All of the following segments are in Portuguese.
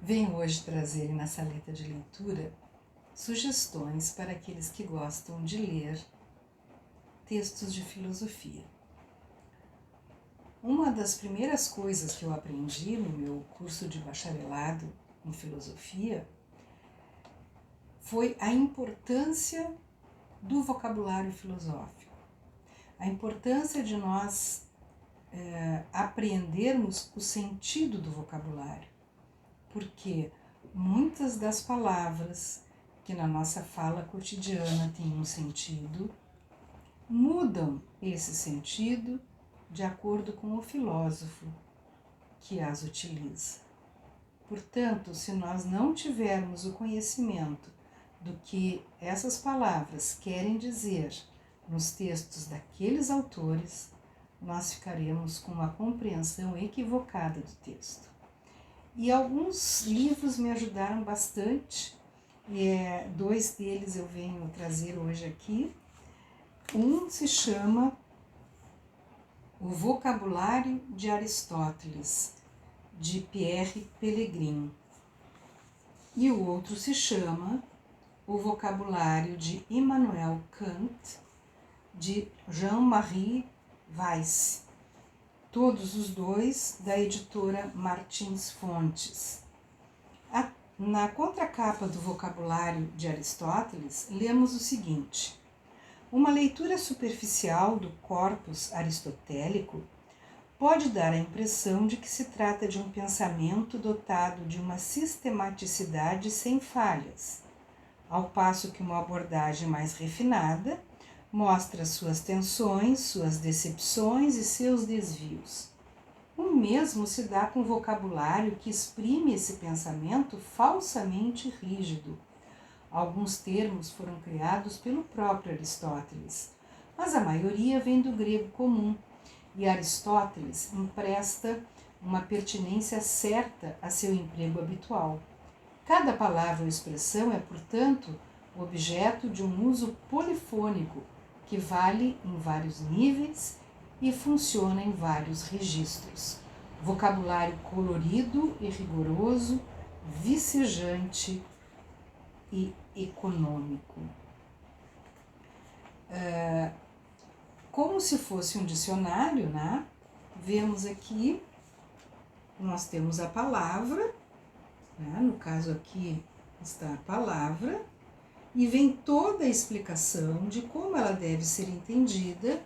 Venho hoje trazer na saleta de leitura sugestões para aqueles que gostam de ler textos de filosofia. Uma das primeiras coisas que eu aprendi no meu curso de bacharelado em filosofia foi a importância do vocabulário filosófico, a importância de nós apreendermos o sentido do vocabulário, porque muitas das palavras que na nossa fala cotidiana têm um sentido, mudam esse sentido de acordo com o filósofo que as utiliza. Portanto, se nós não tivermos o conhecimento do que essas palavras querem dizer nos textos daqueles autores, nós ficaremos com uma compreensão equivocada do texto. E alguns livros me ajudaram bastante, dois deles eu venho trazer hoje aqui. Um se chama O Vocabulário de Aristóteles, de Pierre Pellegrin, e o outro se chama O Vocabulário de Immanuel Kant, de Jean-Marie Weiss, todos os dois da editora Martins Fontes. Na contracapa do Vocabulário de Aristóteles, lemos o seguinte: uma leitura superficial do corpus aristotélico pode dar a impressão de que se trata de um pensamento dotado de uma sistematicidade sem falhas, ao passo que uma abordagem mais refinada mostra suas tensões, suas decepções e seus desvios. O mesmo se dá com o vocabulário que exprime esse pensamento falsamente rígido. Alguns termos foram criados pelo próprio Aristóteles, mas a maioria vem do grego comum, e Aristóteles empresta uma pertinência certa a seu emprego habitual. Cada palavra ou expressão é, portanto, objeto de um uso polifônico que vale em vários níveis e funciona em vários registros. Vocabulário colorido e rigoroso, vicejante e econômico. Como se fosse um dicionário, né? Vemos aqui, nós temos a palavra, né? No caso aqui está a palavra, e vem toda a explicação de como ela deve ser entendida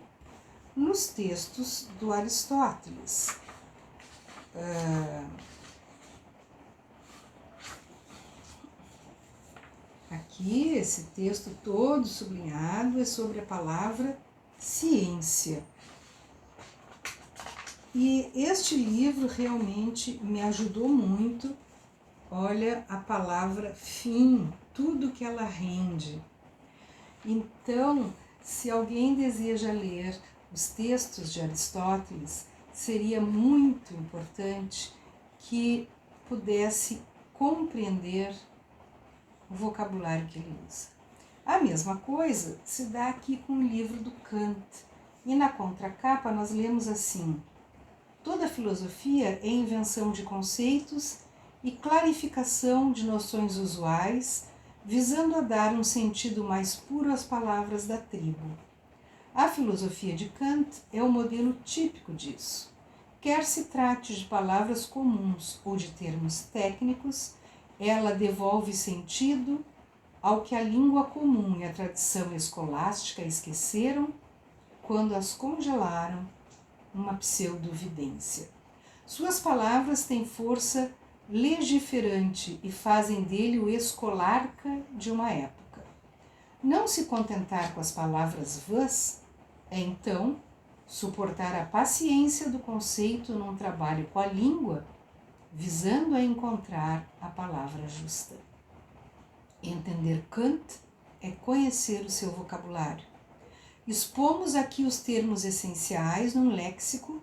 nos textos do Aristóteles. Aqui, esse texto todo sublinhado é sobre a palavra ciência. E este livro realmente me ajudou muito. Olha a palavra fim, tudo que ela rende. Então, se alguém deseja ler os textos de Aristóteles, seria muito importante que pudesse compreender o vocabulário que ele usa. A mesma coisa se dá aqui com o livro do Kant. E na contracapa nós lemos assim: toda filosofia é invenção de conceitos e clarificação de noções usuais, visando a dar um sentido mais puro às palavras da tribo. A filosofia de Kant é o modelo típico disso. Quer se trate de palavras comuns ou de termos técnicos, ela devolve sentido ao que a língua comum e a tradição escolástica esqueceram quando as congelaram numa pseudovidência. Suas palavras têm força legiferante e fazem dele o escolarca de uma época. Não se contentar com as palavras vãs é, então, suportar a paciência do conceito num trabalho com a língua, visando a encontrar a palavra justa. Entender Kant é conhecer o seu vocabulário. Expomos aqui os termos essenciais num léxico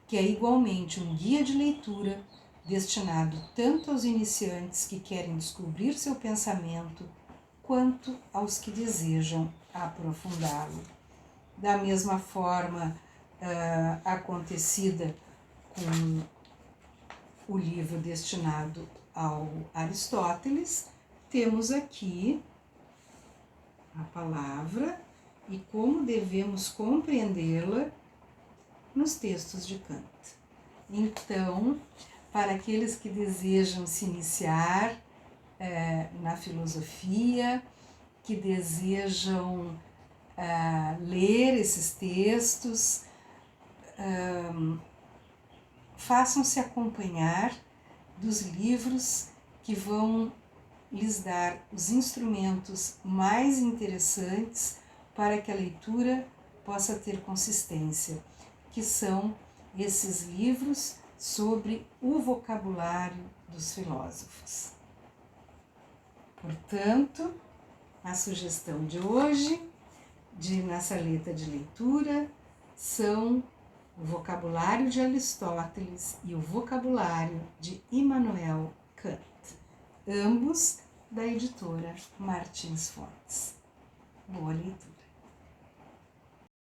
que é igualmente um guia de leitura destinado tanto aos iniciantes que querem descobrir seu pensamento, quanto aos que desejam aprofundá-lo. Da mesma forma acontecida com o livro destinado ao Aristóteles, temos aqui a palavra e como devemos compreendê-la nos textos de Kant. Então, para aqueles que desejam se iniciar na filosofia, que desejam ler esses textos, façam-se acompanhar dos livros que vão lhes dar os instrumentos mais interessantes para que a leitura possa ter consistência, que são esses livros sobre o vocabulário dos filósofos. Portanto, a sugestão de hoje, na saleta de leitura, são o vocabulário de Aristóteles e o vocabulário de Immanuel Kant, ambos da editora Martins Fontes. Boa leitura!